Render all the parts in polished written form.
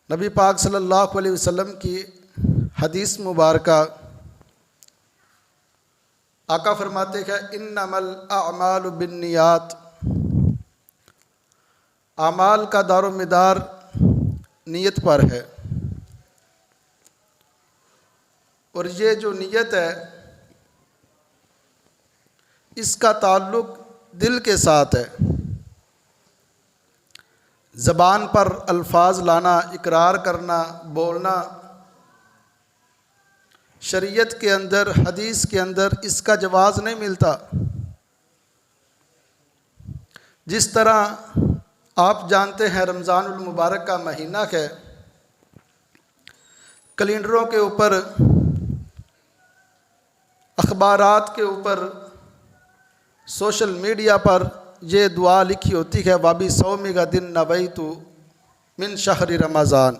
नबी पाक सल्लल्लाहु अलैहि वसल्लम की हदीस मुबारका आका फरमाते हैं इन्नमल अमालु बिन्नियात, आमाल का दारोमदार नीयत पर है। और ये जो नीयत है इसका ताल्लुक़ दिल के साथ है। ज़बान पर अल्फाज लाना, इकरार करना, बोलना, शरीयत के अंदर, हदीस के अंदर इसका जवाज़ नहीं मिलता। जिस तरह आप जानते हैं रमज़ानुल मुबारक का महीना है, कैलेंडरों के ऊपर, अखबारात के ऊपर, सोशल मीडिया पर ये दुआ लिखी होती है वाबी सौमी का दिन नवैतु मिन शहरी रमज़ान।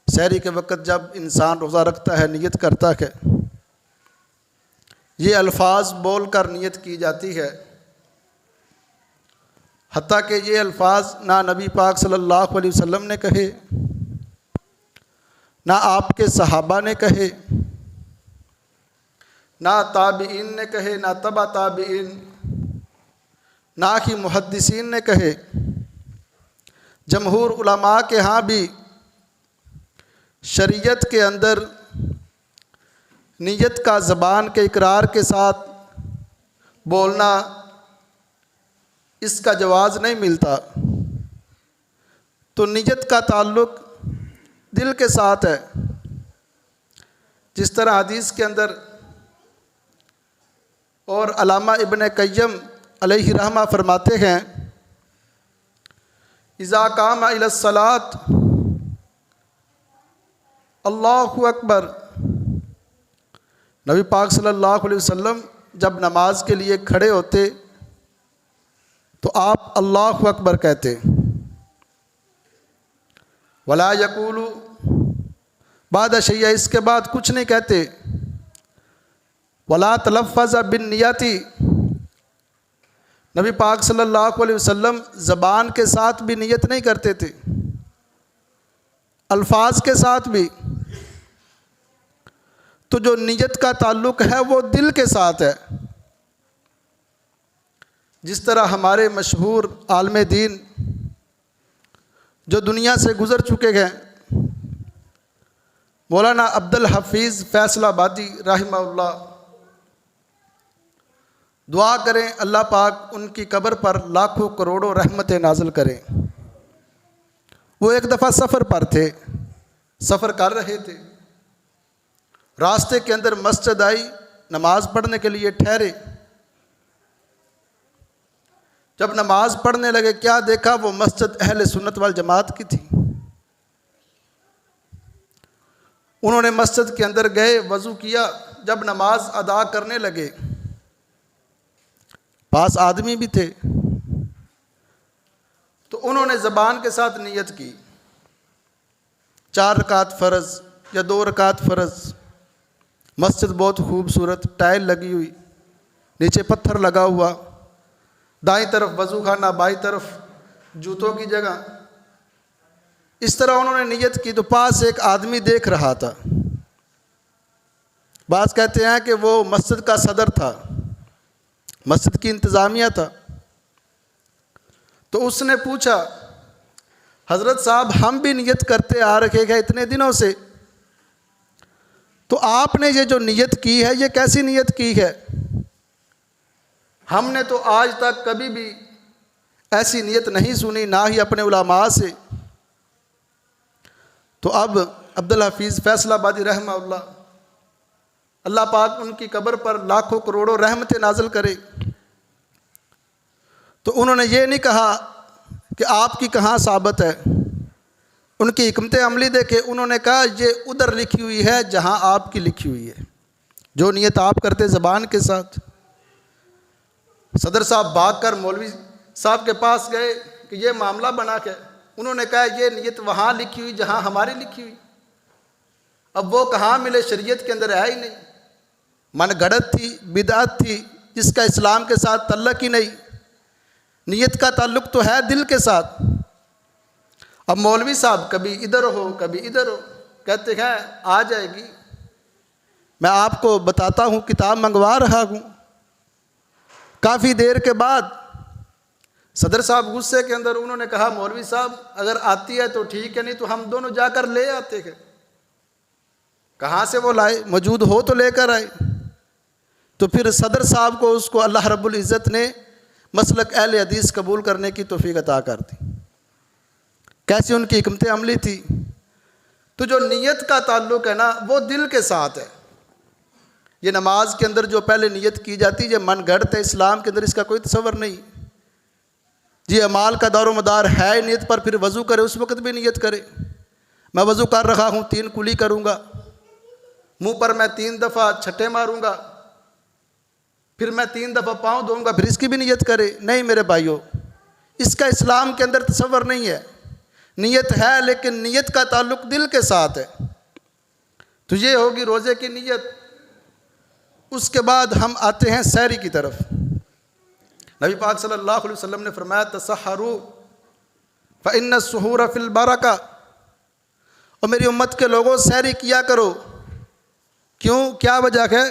सहरी के वक़्त जब इंसान रोज़ा रखता है, नियत करता है, ये अल्फाज बोल कर नियत की जाती है। हत्ता कि ये अल्फाज ना नबी पाक सल्लल्लाहु अलैहि वसल्लम ने कहे, ना आपके सहाबा ने कहे, ना ताबीन ने कहे, ना तबा ताबीन, ना ही मुहद्दिसीन ने कहे। जमहूर उलमा के यहाँ भी शरीयत के अंदर नीयत का ज़बान के इकरार के साथ बोलना, इसका जवाज़ नहीं मिलता। तो नीयत का ताल्लुक़ दिल के साथ है। जिस तरह हदीस के अंदर और अल्लामा इब्न क़य्यम अलैहि रहमा फरमाते हैं इज़ा कामा इलस सलात अल्लाहु अकबर। नबी पाक सल्लल्लाहु अलैहि वसल्लम जब नमाज के लिए खड़े होते तो आप अल्लाहु अकबर कहते, वला यकूलु बाद शैया, इसके बाद कुछ नहीं कहते। वला तलफ़्फ़ज़ बिन नियति, नबी पाक सल्लल्लाहु अलैहि वसल्लम ज़बान के साथ भी नियत नहीं करते थे, अल्फाज के साथ भी। तो जो नियत का ताल्लुक़ है वो दिल के साथ है। जिस तरह हमारे मशहूर आलिम दीन जो दुनिया से गुज़र चुके हैं, मौलाना अब्दुल हफीज़ फैसलाबादी रहमहुल्लाह, दुआ करें अल्लाह पाक उनकी कब्र पर लाखों करोड़ों रहमतें नाज़िल करें। वो एक दफ़ा सफ़र पर थे, सफ़र कर रहे थे, रास्ते के अंदर मस्जिद आई, नमाज़ पढ़ने के लिए ठहरे। जब नमाज़ पढ़ने लगे, क्या देखा, वो मस्जिद अहले सुन्नत वल जमात की थी। उन्होंने मस्जिद के अंदर गए, वज़ू किया। जब नमाज अदा करने लगे, पास आदमी भी थे, तो उन्होंने ज़बान के साथ नियत की 4 रकात फ़र्ज़ या 2 रकात फ़र्ज़। मस्जिद बहुत खूबसूरत, टाइल लगी हुई, नीचे पत्थर लगा हुआ, दाईं तरफ वज़ू खाना, बाईं तरफ जूतों की जगह। इस तरह उन्होंने नियत की। तो पास एक आदमी देख रहा था। बात कहते हैं कि वो मस्जिद का सदर था, मस्जिद की इंतज़ामिया था। तो उसने पूछा, हज़रत साहब हम भी नियत करते आ रखे हैं इतने दिनों से, तो आपने ये जो नियत की है ये कैसी नियत की है? हमने तो आज तक कभी भी ऐसी नियत नहीं सुनी, ना ही अपने उलमा से। तो अब अब्दुल हफीज़ फैसलाबादी रहमहुल्लाह, अल्लाह पाक उनकी कब्र पर लाखों करोड़ों रहमतें नाज़िल करे। तो उन्होंने ये नहीं कहा कि आपकी कहाँ साबित है, उनकी हिकमत अमली देखे। उन्होंने कहा ये उधर लिखी हुई है जहाँ आपकी लिखी हुई है, जो नियत आप करते ज़बान के साथ। सदर साहब भागकर मौलवी साहब के पास गए कि ये मामला बना के। उन्होंने कहा ये नियत वहाँ लिखी हुई जहाँ हमारी लिखी हुई। अब वो कहाँ मिले, शरीयत के अंदर है ही नहीं, मन गढ़त थी, बिदअत थी, जिसका इस्लाम के साथ तल्लुक़ ही नहीं। नियत का ताल्लुक़ तो है दिल के साथ। अब मौलवी साहब कभी इधर हो कभी इधर हो, कहते हैं आ जाएगी। मैं आपको बताता हूँ, किताब मंगवा रहा हूँ। काफ़ी देर के बाद सदर साहब गुस्से के अंदर उन्होंने कहा, मौलवी साहब अगर आती है तो ठीक है, नहीं तो हम दोनों जाकर ले आते हैं। कहाँ से वो लाए, मौजूद हो तो लेकर आए। तो फिर सदर साहब को उसको अल्लाह रब्बुल इज़्ज़त ने मसलक अहले हदीस कबूल करने की तौफीक अता कर दी। कैसी उनकी हिकमत अमली थी। तो जो नीयत का ताल्लुक़ है ना, वो दिल के साथ है। ये नमाज के अंदर जो पहले नीयत की जाती है, ये मन गढ़त है इस्लाम के अंदर, इसका कोई तसव्वुर नहीं। जी अमाल का दारो मदार है नीयत पर, फिर वज़ू करे उस वक़्त भी नीयत करे। मैं वज़ू कर रहा हूँ, 3 कुली करूँगा, मुँह पर मैं 3 दफ़ा छट्टे मारूँगा, फिर मैं 3 दफ़ा पाँव धोऊँगा, फिर इसकी भी नीयत करे। नहीं मेरे भाइयों, इसका इस्लाम के अंदर तसव्वुर नहीं है। नीयत है लेकिन नीयत का ताल्लुक़ दिल के साथ है। तो ये होगी रोज़े की नीयत। उसके बाद हम आते हैं सहरी की तरफ। नबी पाक सल्लल्लाहु अलैहि वसल्लम ने फरमाया, तसहरू फ़इन्न सुहूर फ़िल बरका। और मेरी उम्मत के लोगों, सहरी किया करो। क्यों, क्या वजह है?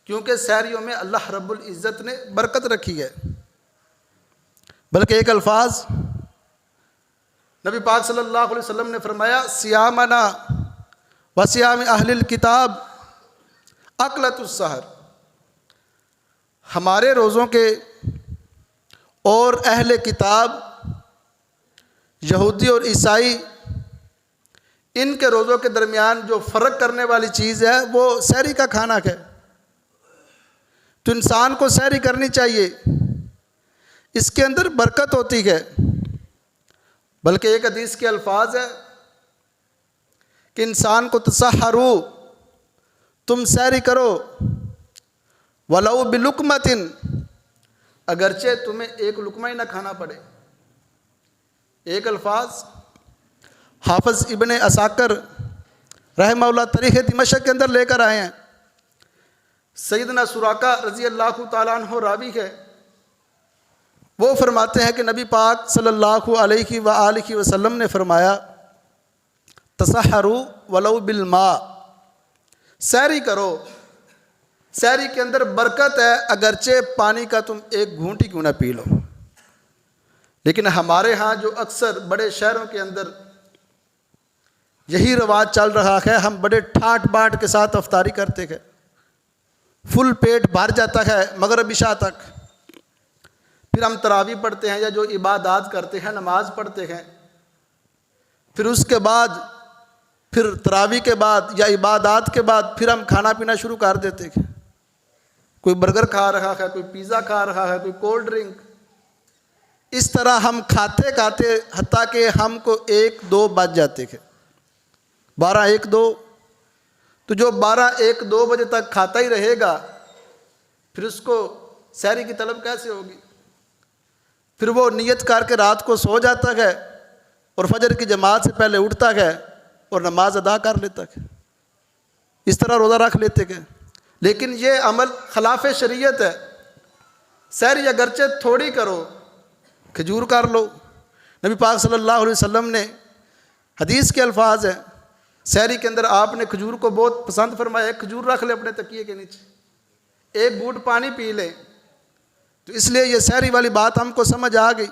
क्योंकि सहरियों में अल्लाह रब्बुल इज़्ज़त ने बरकत रखी है। बल्कि एक अल्फाज नबी पाक सल्लल्लाहु अलैहि वसल्लम ने फरमाया, सियामना व सियाम अहलिल किताब अकलतुस सहर। हमारे रोज़ों के और अहले किताब यहूदी और ईसाई, इनके रोज़ों के दरमियान जो फ़र्क करने वाली चीज़ है वो सहरी का खाना है। तो इंसान को सहरी करनी चाहिए, इसके अंदर बरकत होती है। बल्कि एक हदीस के अल्फाज है कि इंसान को तसहरू, तुम सहरी करो, वलऊ बिलुकमतिन, अगरचे तुम्हें एक लुकमा ही ना खाना पड़े। एक अल्फाज हाफिज़ इब्ने असाकर रहमहुल्लाह तारीख़ दिमश्क के अंदर लेकर आए हैं। सैयदना सुराका रज़ी अल्लाह ताला अन्हु रावी है, वो फरमाते हैं कि नबी पाक सल्लल्लाहु अलैहि व आलिहि वसल्लम ने फरमाया, तसहरू वलऊ बिल मा, सहरी करो, सहरी के अंदर बरकत है, अगरचे पानी का तुम एक घूंट ही क्यों ना पी लो। लेकिन हमारे यहाँ जो अक्सर बड़े शहरों के अंदर यही रवाज चल रहा है, हम बड़े ठाट बाट के साथ अफ्तारी करते हैं, फुल पेट भर जाता है मगरिब इशा तक। फिर हम तरावी पढ़ते हैं या जो इबादत करते हैं, नमाज पढ़ते हैं, फिर उसके बाद फिर तरावी के बाद या इबादत के बाद फिर हम खाना पीना शुरू कर देते हैं। कोई बर्गर खा रहा है, कोई पिज़्ज़ा खा रहा है, कोई कोल्ड ड्रिंक। इस तरह हम खाते खाते हत्ता कि हमको 1-2 बज जाते हैं, 12-1-2। तो जो 12-1-2 बजे तक खाता ही रहेगा, फिर उसको सहरी की तलब कैसे होगी? फिर वो नियत करके रात को सो जाता है और फजर की जमात से पहले उठता है और नमाज अदा कर लेता है। इस तरह रोज़ा रख लेते हैं। लेकिन ये अमल खिलाफ शरीयत है। सहरी अगरचे थोड़ी करो, खजूर कर लो। नबी पाक सल्लल्लाहु अलैहि वसल्लम ने हदीस के अल्फाज हैं, सहरी के अंदर आपने खजूर को बहुत पसंद फरमाया। एक खजूर रख ले अपने तकिए के नीचे, एक घूंट पानी पी ले। तो इसलिए ये सहरी वाली बात हमको समझ आ गई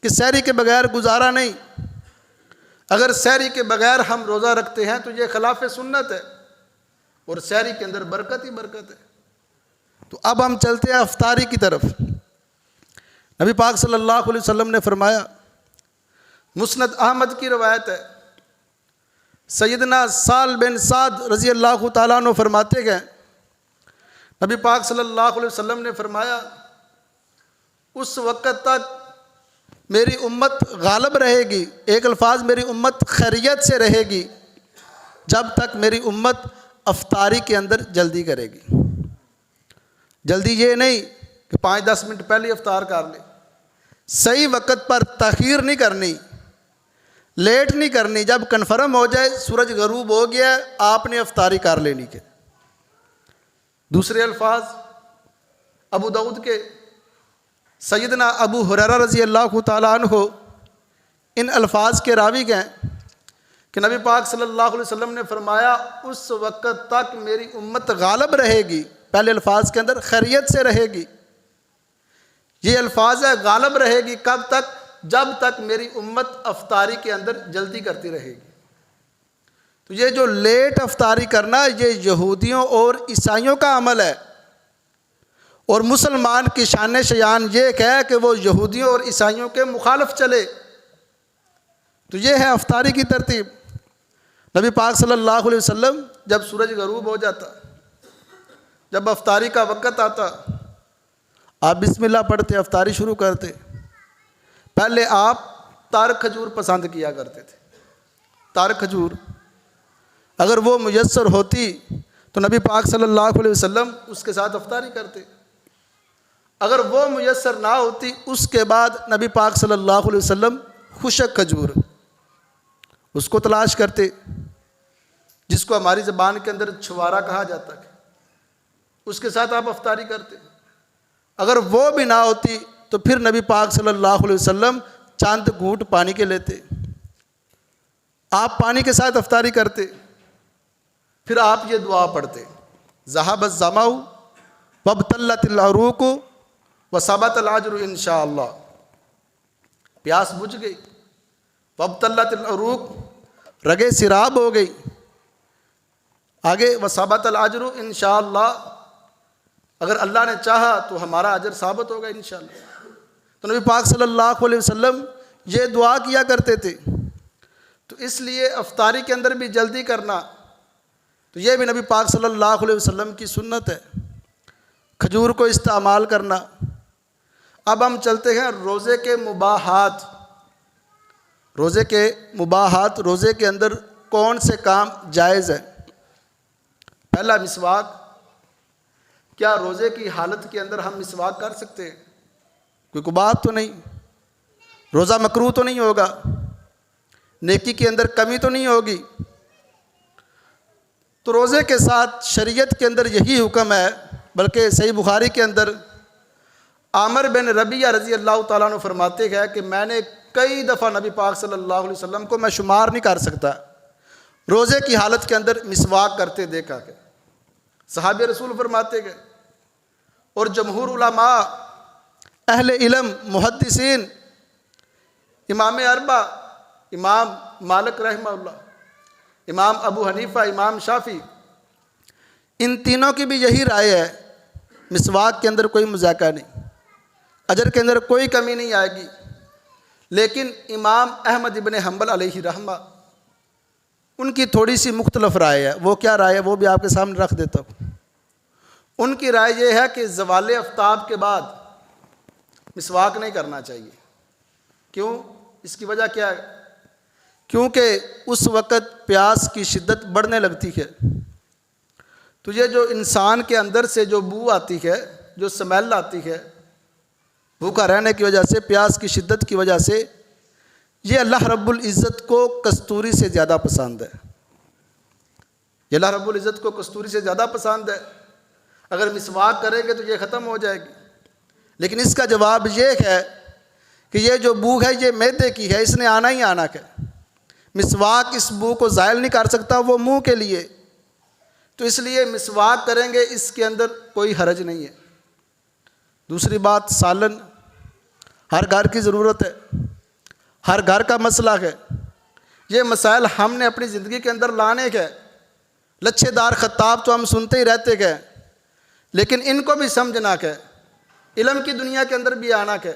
कि सहरी के बगैर गुजारा नहीं। अगर सहरी के बगैर हम रोज़ा रखते हैं तो ये खिलाफ सुन्नत है और सहरी के अंदर बरकत ही बरकत है। तो अब हम चलते हैं अफ्तारी की तरफ। नबी पाक सल्लल्लाहु अलैहि वसल्लम ने फरमाया, मुस्नद अहमद की रवायत है, सैयदना साल बिन साद रज़ी अल्लाह ताला अन्हु फरमाते हैं, नबी पाक सल्लल्लाहु अलैहि वसल्लम ने फरमाया, उस वक़्त तक मेरी उम्मत गालिब रहेगी, एक अल्फाज मेरी उम्मत खैरियत से रहेगी, जब तक मेरी उम्मत अफ्तारी के अंदर जल्दी करेगी। जल्दी ये नहीं कि 5-10 मिनट पहले अफ्तार कर ले, सही वक़्त पर तख़ीर नहीं करनी, लेट नहीं करनी। जब कन्फर्म हो जाए सूरज गरूब हो गया, आपने अफ्तारी कर लेनी है। दूसरे अल्फाज अबू दाऊद के सैयदना अबू हुरैरा रज़ी अल्लाह ताला अन्हु इन अल्फाज के रावी हैं कि नबी पाक सल्लल्लाहु अलैहि वसल्लम ने फरमाया उस वक़्त तक मेरी उम्मत गालिब रहेगी। पहले अल्फाज के अंदर खैरियत से रहेगी। ये अल्फाज है गालिब रहेगी कब तक? जब तक मेरी उम्मत अफ्तारी के अंदर जल्दी करती रहेगी। तो ये जो लेट अफ्तारी करना ये यहूदियों और ईसाइयों का अमल है, और मुसलमान की शान शयान ये है कि वो यहूदियों और ईसाइयों के मुखालिफ चले। तो ये है अफ्तारी की तरतीब। नबी पाक सल्लल्लाहु अलैहि वसल्लम जब सूरज गरूब हो जाता, जब अफ्तारी का वक़्त आता, आप बिस्मिल्लाह पढ़ते, अफ्तारी शुरू करते। पहले आप तार खजूर पसंद किया करते थे। तार खजूर अगर वो मुयस्सर होती तो नबी पाक सल्लल्लाहु अलैहि वसल्लम उसके साथ अफ्तारी करते। अगर वो मुयस्सर ना होती उसके बाद नबी पाक सल्लल्लाहु अलैहि वसल्लम खुशक खजूर उसको तलाश करते, जिसको हमारी ज़बान के अंदर छुवारा कहा जाता है, उसके साथ आप अफ्तारी करते। अगर वो भी ना होती तो फिर नबी पाक सल्लल्लाहु अलैहि वसल्लम चंद घूंट पानी के लेते, आप पानी के साथ अफ्तारी करते। फिर आप ये दुआ पढ़ते, ज़हाबत ज़माउ वबतल्लतिल अरूक़ु व सबतल अज्रु इंशाअल्लाह। प्यास बुझ गई, वबतल्लतिल अरूक़ रगे सिराब हो गई, आगे व सबतल अज्रु इंशाअल्लाह, अगर अल्लाह ने चाहा तो हमारा अजर साबित होगा इंशाअल्लाह। तो नबी पाक सल्लल्लाहु अलैहि वसल्लम ये दुआ किया करते थे। तो इसलिए अफ्तारी के अंदर भी जल्दी करना, तो ये भी नबी पाक सल्लल्लाहु अलैहि वसल्लम की सुन्नत है, खजूर को इस्तेमाल करना। अब हम चलते हैं रोज़े के मुबाहात। रोज़े के मुबाहात, रोज़े के अंदर कौन से काम जायज़ है? पहला मिसवाक। क्या रोज़े की हालत के अंदर हम मिसवाक कर सकते हैं? कोई बात तो नहीं, रोज़ा मकरूह तो नहीं होगा, नेकी के अंदर कमी तो नहीं होगी। तो रोज़े के साथ शरीयत के अंदर यही हुक्म है, बल्कि सही बुखारी के अंदर आमिर बिन रबिया रज़ी अल्लाह ताला अन्हु फरमाते हैं कि मैंने कई दफ़ा नबी पाक सल्लल्लाहु अलैहि वसल्लम को, मैं शुमार नहीं कर सकता, रोज़े की हालत के अंदर मिसवाक करते देखा है। सहाबे रसूल फरमाते गए और जमहूर उलमा, अहले इल्म, मुहद्दिसीन, इमाम अरबा, इमाम मालिक रहमहुल्लाह, इमाम अबू हनीफ़ा, इमाम शाफ़ी, इन तीनों की भी यही राय है, मिसवाक के अंदर कोई मजाका नहीं, अजर के अंदर कोई कमी नहीं आएगी। लेकिन इमाम अहमद इब्न हंबल अलैहि रहमा, उनकी थोड़ी सी मुख्तलफ राय है। वो क्या राय है वो भी आपके सामने रख देता हूँ। उनकी राय ये है कि ज़वाल आफ्ताब के बाद मिसवाक नहीं करना चाहिए। क्यों? इसकी वजह क्या है? क्योंकि उस वक़्त प्यास की शिद्दत बढ़ने लगती है। तो ये जो इंसान के अंदर से जो बू आती है, जो स्मेल आती है, भूखा रहने की वजह से, प्यास की शिद्दत की वजह से, ये अल्लाह रब्बुल इज़्ज़त को कस्तूरी से ज़्यादा पसंद है। ये अल्लाह रब्बुल इज़्ज़त को कस्तूरी से ज़्यादा पसंद है। अगर मिसवाक करेंगे तो ये ख़त्म हो जाएगी। लेकिन इसका जवाब ये है कि ये जो बू है ये मैदे की है, इसने आना ही आना है। मिसवाक इस बू को ज़ायल नहीं कर सकता, वो मुंह के लिए। तो इसलिए मिसवाक करेंगे, इसके अंदर कोई हरज नहीं है। दूसरी बात, सालन हर घर की ज़रूरत है, हर घर का मसला है। ये मसाइल हमने अपनी ज़िंदगी के अंदर लाने के, लच्छेदार ख़ताब तो हम सुनते ही रहते गए, लेकिन इनको भी समझना के, इल्म की दुनिया के अंदर भी आना के।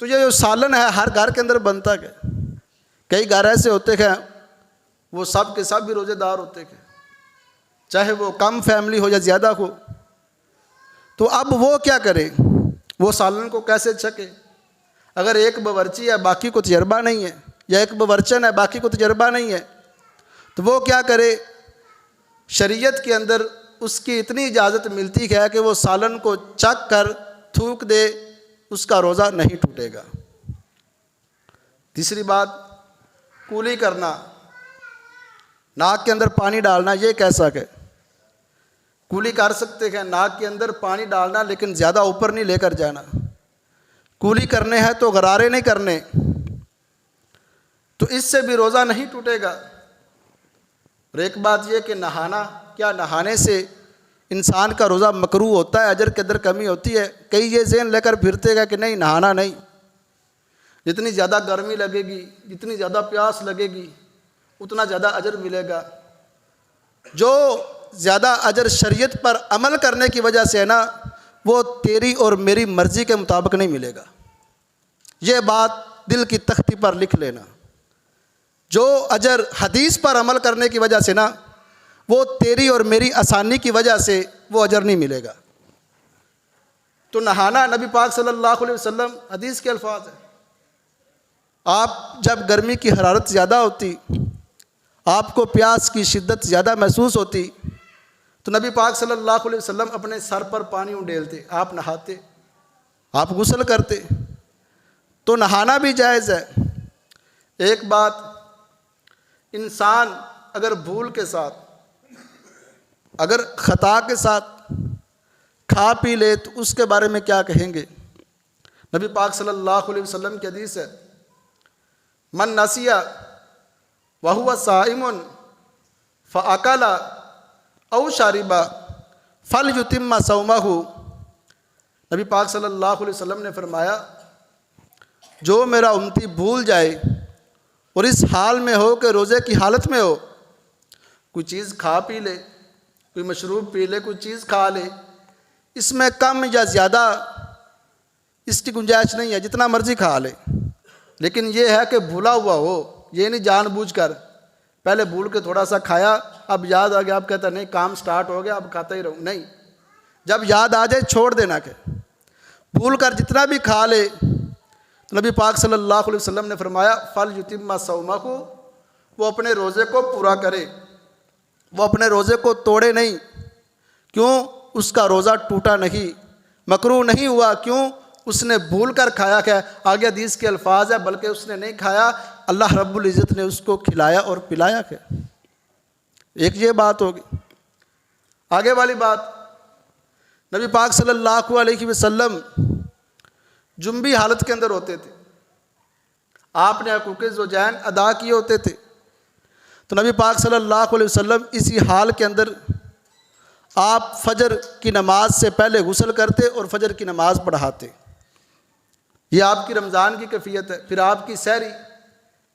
तो ये जो सालन है हर घर के अंदर बनता है। कई घर ऐसे होते हैं वो सब के सब भी रोज़ेदार होते हैं, चाहे वो कम फैमिली हो या ज़्यादा हो। तो अब वो क्या करे, वो सालन को कैसे छके? अगर एक बावर्ची है बाकी को तजर्बा नहीं है, या एक बावर्चन है बाकी को तजर्बा नहीं है, तो वो क्या करे? शरीयत के अंदर उसकी इतनी इजाज़त मिलती है कि वो सालन को चख कर थूक दे, उसका रोज़ा नहीं टूटेगा। तीसरी बात, कूली करना, नाक के अंदर पानी डालना, ये कैसा है? कूली कर सकते हैं, नाक के अंदर पानी डालना, लेकिन ज़्यादा ऊपर नहीं लेकर जाना। कूली करने हैं तो गरारे नहीं करने, तो इससे भी रोज़ा नहीं टूटेगा। और एक बात यह कि नहाना, क्या नहाने से इंसान का रोज़ा मकरूह होता है, अजर के अंदर कमी होती है? कई ये ज़हन लेकर फिरते हैं कि नहीं नहाना नहीं, जितनी ज़्यादा गर्मी लगेगी, जितनी ज़्यादा प्यास लगेगी, उतना ज़्यादा अजर मिलेगा। जो ज़्यादा अजर शरीयत पर अमल करने की वजह से है ना, वो तेरी और मेरी मर्ज़ी के मुताबिक नहीं मिलेगा। ये बात दिल की तख्ती पर लिख लेना। जो अजर हदीस पर अमल करने की वजह से ना, वो तेरी और मेरी आसानी की वजह से वो अजर नहीं मिलेगा। तो नहाना, नबी पाक सल्लल्लाहु अलैहि वसल्लम, हदीस के अल्फाज है, आप जब गर्मी की हरारत ज़्यादा होती, आपको प्यास की शिद्दत ज़्यादा महसूस होती, तो नबी पाक सल्लल्लाहु अलैहि वसल्लम अपने सर पर पानी उंडेलते, आप नहाते, आप गुस्ल करते। तो नहाना भी जायज़ है। एक बात, इंसान अगर भूल के साथ, अगर ख़ता के साथ खा पी ले तो उसके बारे में क्या कहेंगे? नबी पाक सल्लल्लाहु अलैहि वसल्लम की हदीस है, मन नसिया वहुवा साइमुन फ़अकला औ शारिबा फल युतिम्मा सौमहु। नबी पाक सल्लल्लाहु अलैहि वसल्लम ने फरमाया, जो मेरा उम्मती भूल जाए और इस हाल में हो कि रोज़े की हालत में हो, कोई चीज़ खा पी ले, कोई मशरूब पी ले, कोई चीज़ खा ले, इसमें कम या ज़्यादा इसकी गुंजाइश नहीं है, जितना मर्ज़ी खा ले, लेकिन ये है कि भूला हुआ हो, ये नहीं जानबूझकर पहले भूल के थोड़ा सा खाया, अब याद आ गया, अब कहता नहीं काम स्टार्ट हो गया अब खाता ही रहूँ, नहीं, जब याद आ जाए छोड़ देना। के भूल कर जितना भी खा ले, तो नबी पाक सल्लल्लाहु अलैहि वसल्लम ने फरमाया, फल युतिम्मा सौमहु, वो अपने रोज़े को पूरा करे, वो अपने रोज़े को तोड़े नहीं। क्यों? उसका रोज़ा टूटा नहीं, मकरूह नहीं हुआ। क्यों? उसने भूल कर खाया। क्या आगे हदीस के अल्फाज है, बल्कि उसने नहीं खाया, अल्लाह रब्बुल इज़्ज़त ने उसको खिलाया और पिलाया। क्या एक ये बात होगी। आगे वाली बात, नबी पाक सल्लल्लाहु अलैहि वसल्लम जुम्बी हालत के अंदर होते थे, आपने हक़ूक़ ज़ौजैन अदा किए होते थे, तो नबी पाक सल्लल्लाहु अलैहि वसल्लम इसी हाल के अंदर आप फजर की नमाज से पहले गुस्ल करते और फजर की नमाज पढ़ाते। ये आपकी रमज़ान की कैफियत है। फिर आपकी सहरी,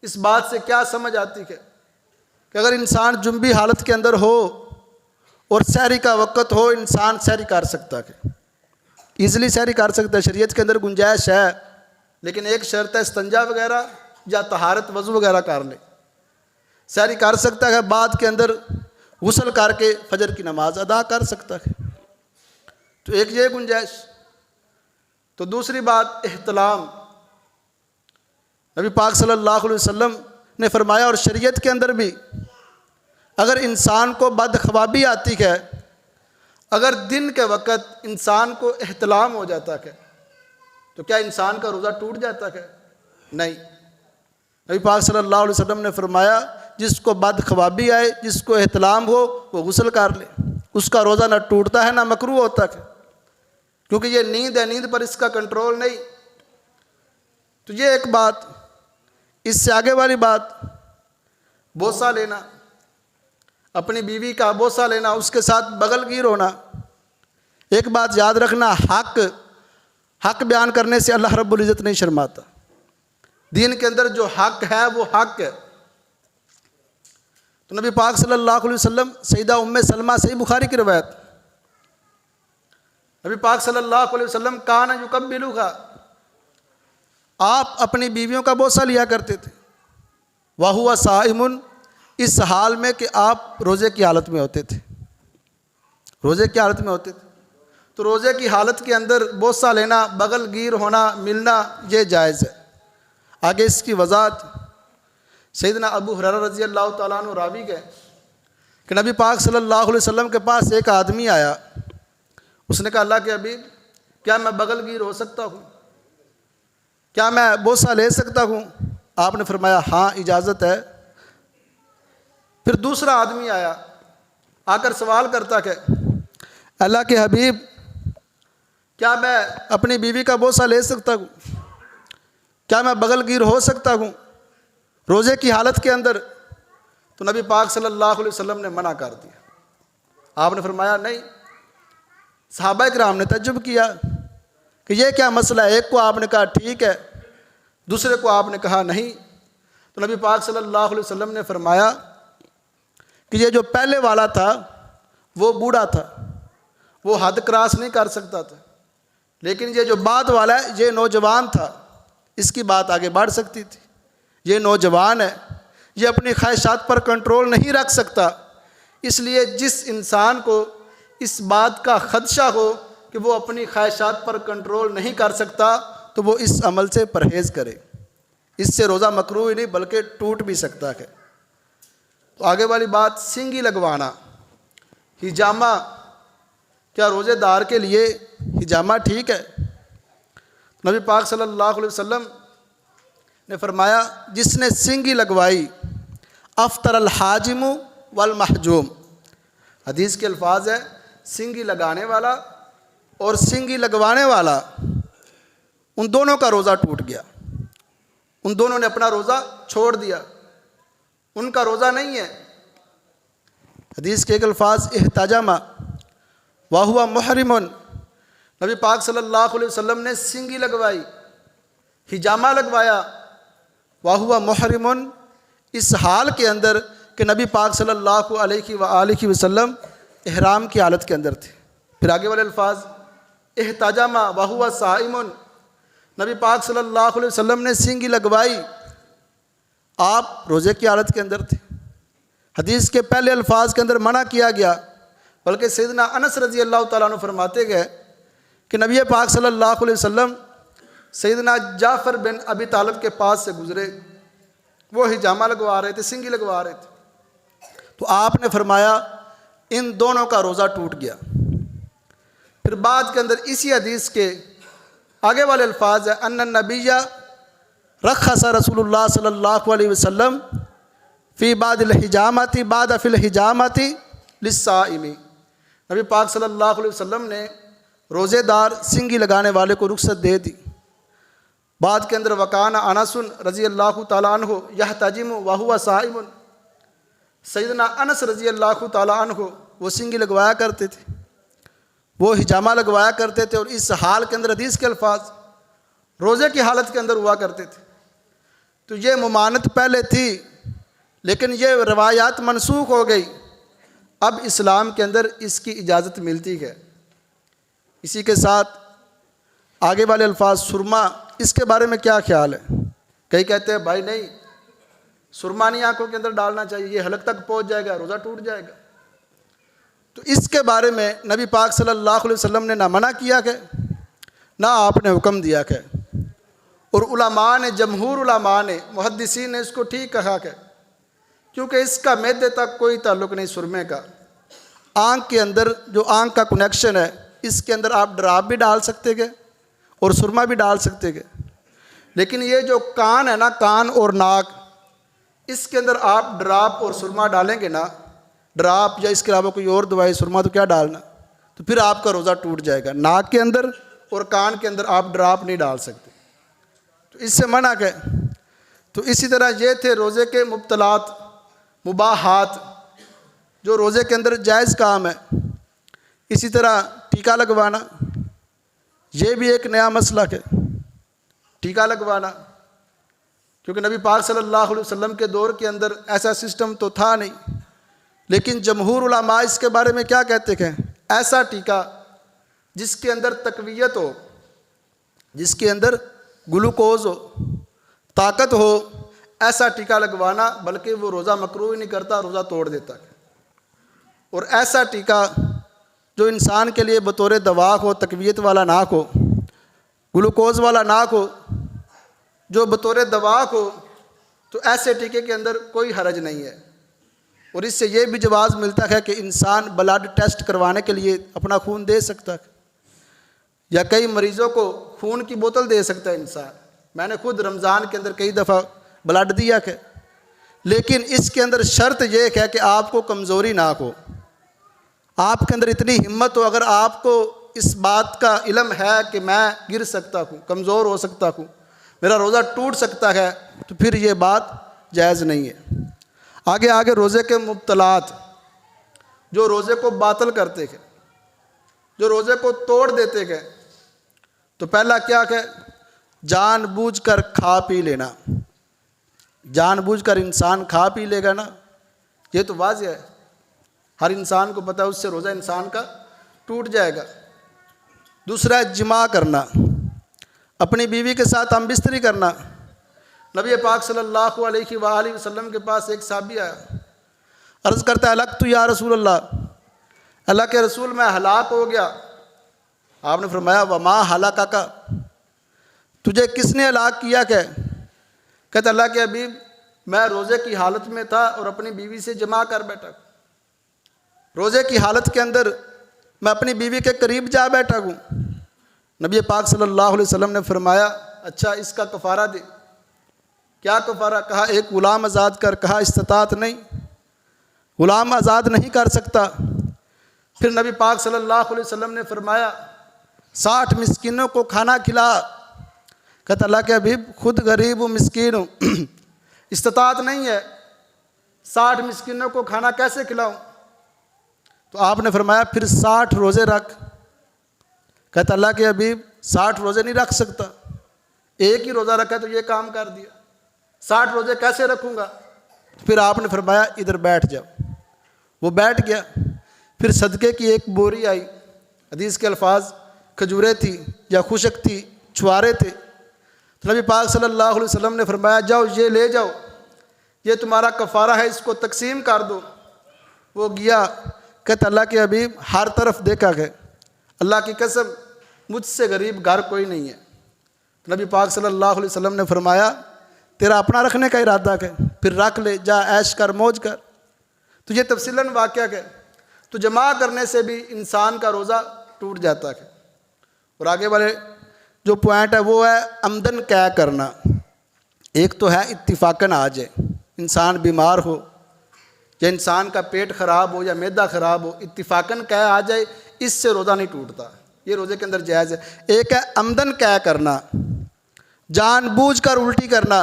इस बात से क्या समझ आती है कि अगर इंसान जुम्बी हालत के अंदर हो और सहरी का वक़्त हो, इंसान सहरी कर सकता है, ईज़िली सहरी कर सकता है, शरीयत के अंदर गुंजाइश है, लेकिन एक शर्त है, इस्तंजा वगैरह या तहारत वज़ू वगैरह कर ले, सहरी कर सकता है, बाद के अंदर गुस्ल करके फजर की नमाज अदा कर सकता है। तो एक ये गुंजाइश। तो दूसरी बात, एहतलाम, नबी पाक सल्लल्लाहु अलैहि वसल्लम ने फरमाया, और शरीयत के अंदर भी, अगर इंसान को बदख्वाबी आती है, अगर दिन के वक़्त इंसान को एहतलाम हो जाता है, तो क्या इंसान का रोज़ा टूट जाता है? नहीं। नबी पाक सल्लल्लाहु अलैहि वसल्लम ने फरमाया, जिसको बदख्वाबी आए, जिसको एहतलाम हो, वो गुस्ल कर ले, उसका रोज़ा ना टूटता है ना मकरूह होता है, क्योंकि ये नींद है, नींद पर इसका कंट्रोल नहीं। तो ये एक बात। इससे आगे वाली बात, बोसा लेना, अपनी बीवी का बोसा लेना, उसके साथ बगलगीर होना। एक बात याद रखना, हक बयान करने से अल्लाह रब्बुल इज़्ज़त नहीं शर्माता। दीन के अंदर जो हक है वो हक है। तो नबी पाक सल्लल्लाहु अलैहि वसल्लम, सईदा उम्मे सलमा, सही बुखारी की रवायत, नबी पाक सल्लल्लाहु अलैहि वसल्लम कान युकब्बिलुहा, आप अपनी बीवियों का बोसा लिया करते थे, वहुवा साइमुन, इस हाल में कि आप रोज़े की हालत में होते थे, रोज़े की हालत में होते थे। तो रोज़े की हालत के अंदर बोसा लेना, बगलगीर होना, मिलना, ये जायज़ है। आगे इसकी वजाहत, सैयदना अबू हुरैरा रज़ी अल्लाह तआला अन्हु रावी गए कि नबी पाक सल्लल्लाहु अलैहि वसल्लम के पास एक आदमी आया, उसने कहा, अल्लाह के हबीब, क्या मैं बगलगीर हो सकता हूँ? क्या मैं बोसा ले सकता हूँ? आपने फरमाया, हाँ इजाज़त है। फिर दूसरा आदमी आया, आकर सवाल करता है, अल्लाह के हबीब, क्या मैं अपनी बीवी का बोसा ले सकता हूँ? क्या मैं बगलगीर हो सकता हूँ? रोज़े की हालत के अंदर, तो नबी पाक सल्लल्लाहु अलैहि वसल्लम ने मना कर दिया। आपने फरमाया नहीं। सहाबा किराम ने तज्जुब किया कि ये क्या मसला है, एक को आपने कहा ठीक है, दूसरे को आपने कहा नहीं। तो नबी पाक सल्लल्लाहु अलैहि वसल्लम ने फरमाया कि ये जो पहले वाला था वो बूढ़ा था, वो हद क्रॉस नहीं कर सकता था, लेकिन ये जो बाद वाला है ये नौजवान था, इसकी बात आगे बढ़ सकती थी। ये नौजवान है, ये अपनी ख्वाहिशात पर कंट्रोल नहीं रख सकता, इसलिए जिस इंसान को इस बात का खदशा हो कि वो अपनी ख्वाहिशात पर कंट्रोल नहीं कर सकता, तो वो इस अमल से परहेज़ करे। इससे रोज़ा मकरूह ही नहीं बल्कि टूट भी सकता है। तो आगे वाली बात, सिंगी लगवाना, हिजामा, क्या रोज़ेदार के लिए हिजामा ठीक है? नबी पाक सल्लल्लाहु अलैहि वसल्लम ने फरमाया जिसने सिंगी लगवाई अफ्तर अल हाजिमु वल महजूम। हदीस के अल्फाज है सिंगी लगाने वाला और सिंगी लगवाने वाला, उन दोनों का रोज़ा टूट गया, उन दोनों ने अपना रोज़ा छोड़ दिया, उनका रोज़ा नहीं है। हदीस के एक अल्फाज इहतजमा वाहुआ मुहरिमुन, नबी पाक सल्लल्लाहु अलैहि वसल्लम ने सिंगी लगवाई, हिजामा लगवाया, वाहुआ मुहरिमुन, इस हाल के अंदर कि नबी पाक सल्लल्लाहु अलैहि वसल्लम इहराम की हालत के अंदर थे। फिर आगे वाले अल्फाज इहतजमा वाहुआ साइमुन, नबी पाक सल्लल्लाहु अलैहि वसल्लम ने सिंगी लगवाई, आप रोज़े की हालत के अंदर थे। हदीस के पहले अल्फाज के अंदर मना किया गया, बल्कि सैयदना अनस रज़ी अल्लाह तआला अन्हु फरमाते गए कि नबी पाक सल्लल्लाहु अलैहि वसल्लम सैयदना जाफ़र बिन अबी तालिब के पास से गुज़रे, वो हिजामा लगवा रहे थे, सिंगी लगवा रहे थे, तो आपने फरमाया इन दोनों का रोज़ा टूट गया। फिर बाद के अंदर इसी हदीस के आगे वाले अल्फाज है अन्न नबिया रखस रसूलुल्लाह सल्लल्लाहु अलैहि वसल्लम फ़ी बादिल हिजामती बाद फिल हिजामती लिस्साइमी, नबी पाक सल्लल्लाहु अलैहि वसल्लम ने रोज़ेदार सिंगी लगाने वाले को रुख्सत दे दी। बाद के अंदर वकाना अनसुन रज़ी अल्लाह तआला अन्हु यहतजिमु व हुवा साइमुन, सैयदना अनस रज़ी अल्लाह तआला अन्हु वो सिंगी लगवाया करते थे, वो हिजामा लगवाया करते थे, और इस हाल के अंदर हदीस के अल्फाज रोज़े की हालत के अंदर हुआ करते थे। तो ये मुमानत पहले थी, लेकिन ये रवायात मनसूख हो गई, अब इस्लाम के अंदर इसकी इजाज़त मिलती है। इसी के साथ आगे वाले अल्फाज सुरमा, इसके बारे में क्या ख्याल है? कई कहते हैं भाई नहीं, सुरमा नहीं आंखों के अंदर डालना चाहिए, ये हलक तक पहुंच जाएगा, रोज़ा टूट जाएगा। तो इसके बारे में नबी पाक सल्लल्लाहु अलैहि वसल्लम ने ना मना किया है, ना आपने हुक्म दिया है, और उलमा ने, जमहूर उलमा ने, मुहद्दिसीन ने इसको ठीक कहा है, क्योंकि इसका मैदे तक कोई ताल्लुक़ नहीं सुरमे का। आँख के अंदर जो आँख का कनेक्शन है, इसके अंदर आप ड्राप भी डाल सकते हैं और सुरमा भी डाल सकते हैं, लेकिन ये जो कान है ना, कान और नाक, इसके अंदर आप ड्राप और सुरमा डालेंगे ना, ड्राप या इसके अलावा कोई और दवाई, सुरमा तो क्या डालना, तो फिर आपका रोज़ा टूट जाएगा। नाक के अंदर और कान के अंदर आप ड्राप नहीं डाल सकते, तो इससे मना है। तो इसी तरह ये थे रोज़े के मुब्तलात, मुबाहात, जो रोज़े के अंदर जायज़ काम है। इसी तरह टीका लगवाना, ये भी एक नया मसला है, टीका लगवाना, क्योंकि नबी पाक सल्लल्लाहु अलैहि वसल्लम के दौर के अंदर ऐसा सिस्टम तो था नहीं, लेकिन जमहूर उलमा इसके बारे में क्या कहते हैं? ऐसा टीका जिसके अंदर तकवीयत हो, जिसके अंदर ग्लूकोज हो, ताकत हो, ऐसा टीका लगवाना, बल्कि वो रोज़ा मकरूह नहीं करता, रोज़ा तोड़ देता है। और ऐसा टीका जो इंसान के लिए बतौर दवा हो, तकवीयत वाला नाक हो, ग्लूकोज वाला नाक हो, जो बतौर दवा हो, तो ऐसे टीके के अंदर कोई हरज नहीं है। और इससे ये भी जवाज़ मिलता है कि इंसान ब्लड टेस्ट करवाने के लिए अपना खून दे सकता है, या कई मरीज़ों को खून की बोतल दे सकता है इंसान। मैंने खुद रमज़ान के अंदर कई दफ़ा ब्लड दिया है, लेकिन इसके अंदर शर्त यह है कि आपको कमज़ोरी ना हो, आपके अंदर इतनी हिम्मत हो, अगर आपको इस बात का इल्म है कि मैं गिर सकता हूँ, कमज़ोर हो सकता हूँ, मेरा रोज़ा टूट सकता है, तो फिर ये बात जायज़ नहीं है। आगे आगे रोज़े के मुब्तलात, जो रोज़े को बातिल करते गए, जो रोज़े को तोड़ देते गए, तो पहला क्या है, जानबूझकर खा पी लेना। जानबूझकर इंसान खा पी लेगा ना, ये तो वाज़ेह है, हर इंसान को पता है उससे रोज़ा इंसान का टूट जाएगा। दूसरा है जिमा करना, अपनी बीवी के साथ हम बिस्तरी करना। नबी पाक सल्लल्लाहु अलैहि वसल्लम के पास एक साहबी आया, अर्ज़ करता है हलक तो या रसूल अल्लाह, अल्लाह के रसूल मैं हलाक हो गया। आपने फरमाया वमा हलाका का, तुझे किसने हलाक किया? कहता अल्लाह के हबीब मैं रोज़े की हालत में था और अपनी बीवी से जमा कर बैठा। रोज़े की हालत के अंदर मैं अपनी बीवी के करीब जा बैठा हूँ। नबी पाक सल्लल्लाहु अलैहि वसल्लम ने फरमाया अच्छा इसका कफ़ारा दे। क्या कफ़ारा? कहा एक ग़ुलाम आज़ाद कर। कहा इस्तात नहीं, ग़ुलाम आज़ाद नहीं कर सकता। फिर नबी पाक सल्लल्लाहु अलैहि वसल्लम ने फरमाया 60 मिस्कीनों को खाना खिला। कहता अल्लाह के हबीब खुद गरीब हूँ, मिस्कीन हूँ, इस्तात नहीं है, 60 मिस्कीनों को खाना कैसे खिलाऊँ? तो आपने फरमाया फिर 60 रोज़े रख। कहता अल्लाह के हबीब 60 रोज़े नहीं रख सकता, एक ही रोज़ा रखा तो ये काम कर दिया, 60 रोज़े कैसे रखूँगा? फिर आपने फरमाया इधर बैठ जाओ। वो बैठ गया। फिर सदक़े की एक बोरी आई, हदीस के अल्फाज खजूरें थी या खुशक थी, छुआरे थे। तो नबी पाक सल्लल्लाहु अलैहि वसल्लम ने फरमाया जाओ ये ले जाओ, ये तुम्हारा कफ़ारा है, इसको तकसीम कर दो। वो गया। कहता अल्लाह के हबीब हर तरफ देखा गया, अल्लाह की कसम मुझसे गरीब घर कोई नहीं है। तो नबी पाक सल्लल्लाहु अलैहि वसल्लम ने फरमाया तेरा अपना रखने का इरादा है, फिर रख ले, जा ऐश कर, मौज कर। तो ये तफसीलन वाक़या है। तो जमा करने से भी इंसान का रोज़ा टूट जाता है। और आगे वाले जो पॉइंट है वो है आमदन कै करना। एक तो है इत्तिफाकन आ जाए, इंसान बीमार हो या इंसान का पेट ख़राब हो या मैदा ख़राब हो, इत्तिफाकन कै आ जाए, इससे रोज़ा नहीं टूटता, ये रोज़े के अंदर जायज़ है। एक है आमदन कै करना, जानबूझकर उल्टी करना,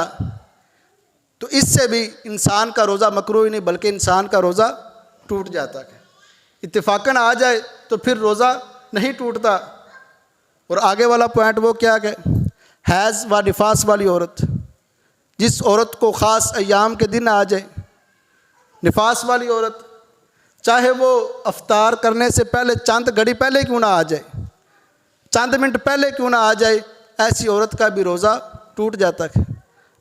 तो इससे भी इंसान का रोज़ा मकरूह नहीं बल्कि इंसान का रोज़ा टूट जाता है। इत्तिफाकन आ जाए तो फिर रोज़ा नहीं टूटता। और आगे वाला पॉइंट वो क्या है, हैज़ व निफास वाली औरत, जिस औरत को ख़ास अयाम के दिन आ जाए, निफास वाली औरत, चाहे वो अफ्तार करने से पहले चंद घड़ी पहले क्यों ना आ जाए, चंद मिनट पहले क्यों ना आ जाए, ऐसी औरत का भी रोज़ा टूट जाता है।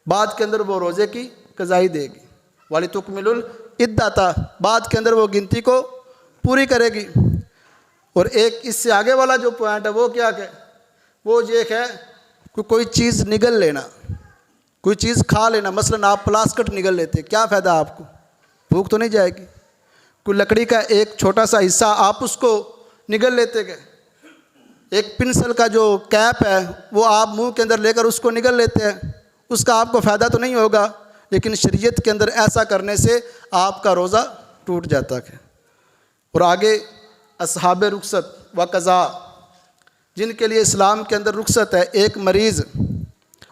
बाद के अंदर वो रोज़े की कज़ाई देगी। वाली तुकमिलुल इद्दता, बाद के अंदर वो गिनती को पूरी करेगी। और एक इससे आगे वाला जो पॉइंट है वो क्या है, वो ये है कि कोई चीज़ निगल लेना, कोई चीज़ खा लेना। मसलन आप प्लास्टिक निगल लेते, क्या फ़ायदा आपको, भूख तो नहीं जाएगी। कोई लकड़ी का एक छोटा सा हिस्सा आप उसको निगल लेते गए, एक पेंसिल का जो कैप है वो आप मुंह के अंदर लेकर उसको निगल लेते हैं, उसका आपको फ़ायदा तो नहीं होगा, लेकिन शरीयत के अंदर ऐसा करने से आपका रोज़ा टूट जाता है। और आगे असहाब रुखसत व कज़ा, जिनके लिए इस्लाम के अंदर रुखसत है, एक मरीज़,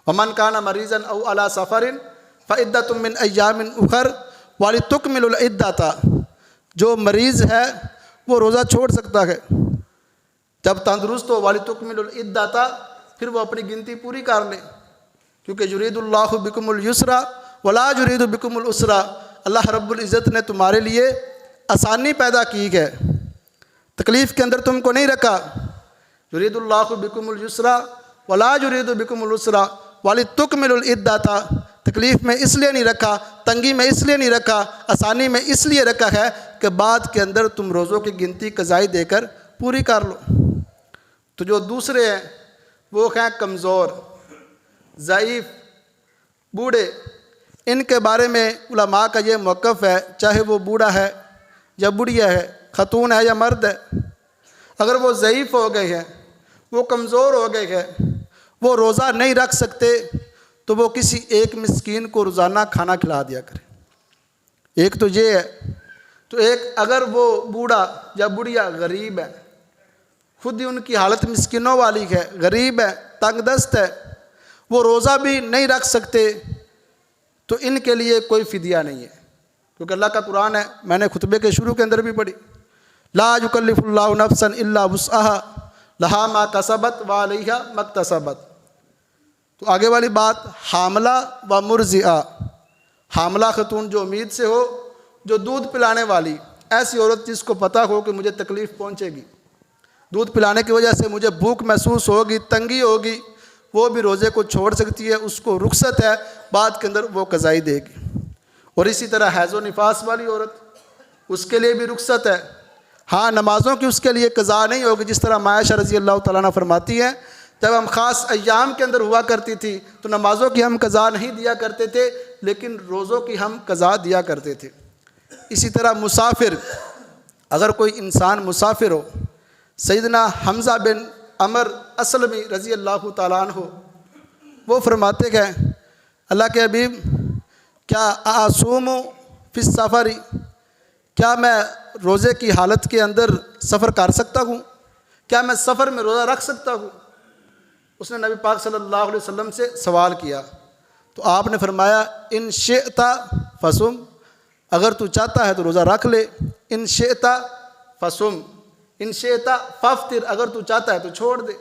वमन काना मरीज़न औ अला सफ़रिन फ़इद्दतुम मिन अय्यामिन उखर वाली तुकमिलुल इद्दता, जो मरीज़ है वो रोज़ा छोड़ सकता है जब तंदुरुस्त हो। वाली तुकमिलुल इद्दता, फिर वो अपनी गिनती पूरी कर ले, क्योंकि युरीदुल्लाहु बिकुमुल युसरा वला युरीदु बिकुमुल उसरा, अल्लाह रब्बुल इज़्ज़त ने तुम्हारे लिए आसानी पैदा की है, तकलीफ़ के अंदर तुमको नहीं रखा। युरीदुल्लाहु बिकुमुल युसरा वला युरीदु बिकुमुल उसरा वाली तुकमिलुल इद्दता, तकलीफ़ में इसलिए नहीं रखा, तंगी में इसलिए नहीं रखा, आसानी में इसलिए रखा है कि बाद के अंदर तुम रोज़ों की गिनती कज़ाई देकर पूरी कर लो। तो जो दूसरे हैं वो हैं कमज़ोर, ज़ईफ़, बूढ़े, इनके बारे में उलमा का ये मौक़िफ़ है, चाहे वो बूढ़ा है या बुढ़िया है, ख़तून है या मर्द है, अगर वो ज़ईफ़ हो गए हैं, वो कमज़ोर हो गए हैं, वो रोज़ा नहीं रख सकते, तो वो किसी एक मिस्कीन को रोज़ाना खाना खिला दिया करें। एक तो ये है। तो एक अगर वो बूढ़ा या बुढ़िया गरीब है, खुद ही उनकी हालत मिस्किनों वाली है, गरीब है, तंग दस्त है, वो रोज़ा भी नहीं रख सकते, तो तो इनके लिए कोई फ़िदिया नहीं है, क्योंकि अल्लाह का कुरान है, मैंने खुतबे के शुरू के अंदर भी पढ़ी, ला युकल्लिफुल्लाहु नफ्सन इल्ला वुस्अहा लहा मा कसबत व अलैहा मक्तसबत। तो आगे वाली बात, हामला व मुर्जिआ, हामला खतून जो उम्मीद से हो, जो दूध पिलाने वाली, ऐसी औरत जिसको पता हो कि मुझे तकलीफ़ पहुँचेगी, दूध पिलाने की वजह से मुझे भूख महसूस होगी, तंगी होगी, वो भी रोज़े को छोड़ सकती है, उसको रुख्सत है, बाद के अंदर वो कज़ाई देगी। और इसी तरह हैज़ो निफास वाली औरत, उसके लिए भी रुख्सत है। हाँ, नमाज़ों की उसके लिए कज़ा नहीं होगी, जिस तरह आयशा रज़ी अल्लाह तआला अन्हा फरमाती हैं, जब हम ख़ास अय्याम के अंदर हुआ करती थी तो नमाज़ों की हम कज़ा नहीं दिया करते थे, लेकिन रोज़ों की हम कज़ा दिया करते थे। इसी तरह मुसाफिर, अगर कोई इंसान मुसाफिर हो, सैयदना हमज़ा बिन अमर असलमी रज़ी अल्लाह तआला अन्हु वो फरमाते गए, अल्लाह के हबीब, क्या आसूमु फिस सफ़री, क्या मैं रोज़े की हालत के अंदर सफ़र कर सकता हूँ, क्या मैं सफ़र में रोज़ा रख सकता हूँ? उसने नबी पाक सल्लल्लाहु अलैहि वसल्लम से सवाल किया, तो आपने फरमाया, इन शिअता फसुम, अगर तू चाहता है तो रोज़ा रख ले, इन शिअता फसुम, इन शिअता फफ्तिर, अगर तू चाहता है तो छोड़ दे।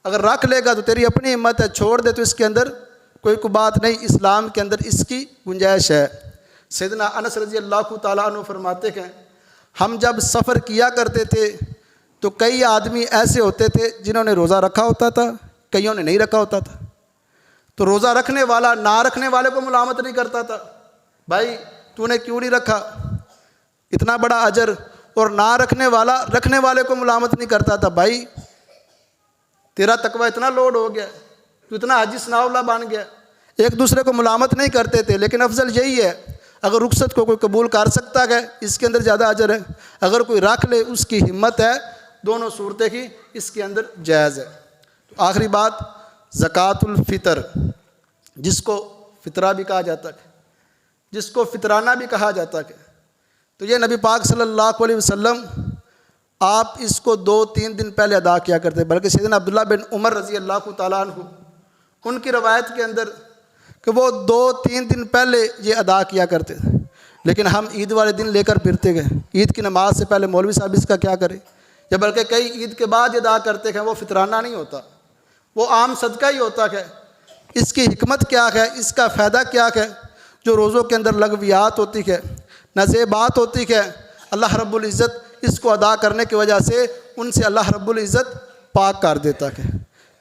अगर रख लेगा तो तेरी अपनी हिम्मत है, छोड़ दे तो इसके अंदर कोई बात नहीं, इस्लाम के अंदर इसकी गुंजाइश है। सैयदना अनस रज़ी अल्लाह तआला अन्हु फरमाते हैं, हम जब सफ़र किया करते थे तो कई आदमी ऐसे होते थे जिन्होंने रोज़ा रखा होता था, कईयों ने नहीं रखा होता था। तो रोज़ा रखने वाला ना रखने वाले को मुलामत नहीं करता था, भाई तूने क्यों नहीं रखा, इतना बड़ा अजर, और ना रखने वाला रखने वाले को मुलामत नहीं करता था, भाई तेरा तकवा इतना लोड हो गया, तू इतना हाजी सनाउल्लाह बन गया। एक दूसरे को मुलामत नहीं करते थे, लेकिन अफजल यही है, अगर रुख्सत को कोई कबूल कर सकता है इसके अंदर ज़्यादा अजर है, अगर कोई रख ले उसकी हिम्मत है, दोनों सूरतें की इसके अंदर जायज़ है। तो आखिरी बात, ज़कातुल फ़ितर, जिसको फ़ितरा भी कहा जाता है, जिसको फ़ितराना भी कहा जाता है, तो ये नबी पाक सल्लल्लाहु अलैहि वसल्लम आप इसको 2-3 दिन पहले अदा किया करते, बल्कि सैयदना अब्दुल्लाह बिन उमर रज़ी अल्लाह तआला अन्हु उनकी रवायत के अंदर कि वो 2-3 दिन पहले ये अदा किया करते थे, लेकिन हम ईद वाले दिन लेकर फिरते गए, ईद की नमाज से पहले मौलवी साहब इसका क्या करें, या बल्कि कई ईद के बाद अदा करते हैं। वो फ़ितराना नहीं होता, वो आम सदका ही होता है। इसकी हिकमत क्या है, इसका फ़ायदा क्या है? जो रोज़ों के अंदर लगवियात होती है, नज़ेबात होती है, अल्लाह रब्बुल इज़्ज़त इसको अदा करने की वजह से उनसे अल्लाह रब्बुल इज़्ज़त पाक कर देता है।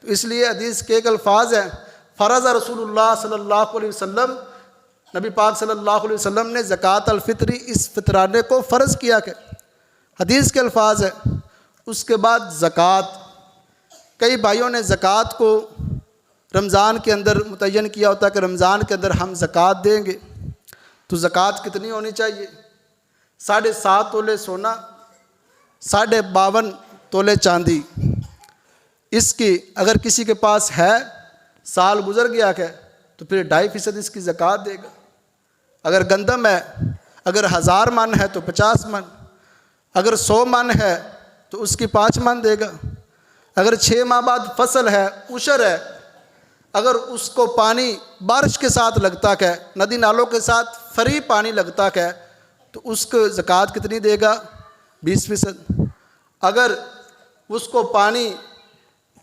तो इसलिए हदीस के एक अल्फाज है, फ़रज़ रसूलुल्लाह सल्लल्लाहु अलैहि वसल्लम, नबी पाक सल्लल्लाहु अलैहि वसल्लम ने ज़कात अल फ़ित्री, इस फ़ितराने को फ़र्ज़ किया है, हदीस के अल्फाज है। उसके बाद ज़कात, कई भाइयों ने ज़कात को रमज़ान के अंदर मुतय्यन किया होता है कि रमज़ान के अंदर हम ज़कात देंगे। तो ज़कात कितनी होनी चाहिए? 7.5 तोले सोना, 52.5 तोले चांदी। इसकी अगर किसी के पास है, साल गुजर गया है, तो फिर 2.5% इसकी ज़कात देगा। अगर गंदम है, अगर 1000 मन है तो 50 मन, अगर 100 मन है तो उसकी 5 मन देगा। अगर 6 माह बाद फसल है, उशर है, अगर उसको पानी बारिश के साथ लगता है, नदी नालों के साथ फ्री पानी लगता है, तो उसको ज़कात कितनी देगा? 20%। अगर उसको पानी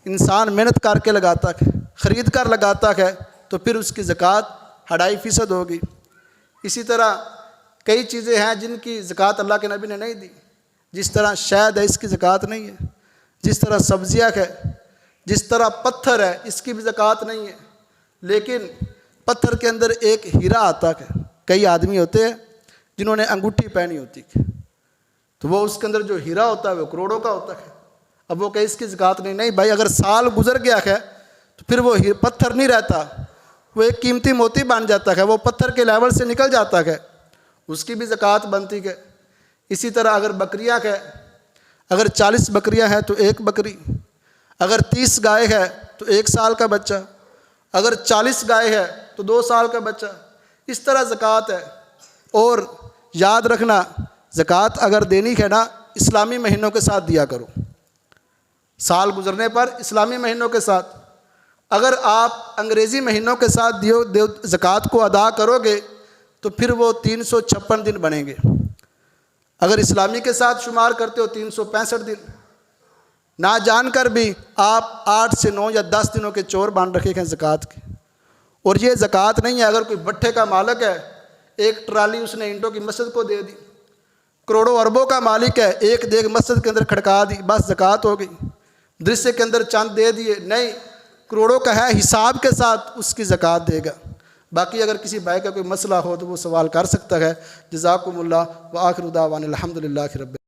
इंसान मेहनत करके लगाता है, ख़रीद कर लगाता है, तो फिर उसकी ज़कात 2.5% होगी। इसी तरह कई चीज़ें हैं जिनकी ज़कात अल्लाह के नबी ने नहीं दी, जिस तरह शहद है, इसकी ज़कात नहीं है, जिस तरह सब्ज़ियाँ है, जिस तरह पत्थर है, इसकी भी ज़कात नहीं है। लेकिन पत्थर के अंदर एक हीरा आता है, कई आदमी होते हैं जिन्होंने अंगूठी पहनी होती है, तो वो उसके अंदर जो हीरा होता है वो करोड़ों का होता है। अब वो कहीं इसकी ज़कात नहीं भाई, अगर साल गुजर गया है तो फिर वो पत्थर नहीं रहता, वो एक कीमती मोती बन जाता है, वो पत्थर के लेवल से निकल जाता है, उसकी भी ज़कात बनती है। इसी तरह अगर बकरियाँ है, अगर 40 बकरियाँ हैं तो 1 बकरी, अगर 30 गाय है तो 1 साल का बच्चा, अगर 40 गाय है तो 2 साल का बच्चा। इस तरह ज़कात है। और याद रखना, ज़कात अगर देनी है ना, इस्लामी महीनों के साथ दिया करो, साल गुजरने पर इस्लामी महीनों के साथ। अगर आप अंग्रेज़ी महीनों के साथ दियो ज़कात को अदा करोगे तो फिर वो 356 दिन बनेंगे। अगर इस्लामी के साथ शुमार करते हो 365 दिन। ना जानकर भी आप 8 से 9 या 10 दिनों के चोर बांध रखे हैं ज़कात के। और ये ज़कात नहीं है, अगर कोई भट्ठे का मालिक है, एक ट्राली उसने ईंटों की मस्जिद को दे दी, करोड़ों अरबों का मालिक है, एक देग मस्जिद के अंदर खड़का दी, बस ज़कात हो गई। दृश्य के अंदर चंद दे दिए, नहीं, करोड़ों का है, हिसाब के साथ उसकी ज़कात देगा। बाकी अगर किसी भाई का कोई मसला हो तो वो सवाल कर सकता है। जज़ाकुमुल्लाह व आखिरु दावाना अल्हम्दुलिल्लाहि रब्बिल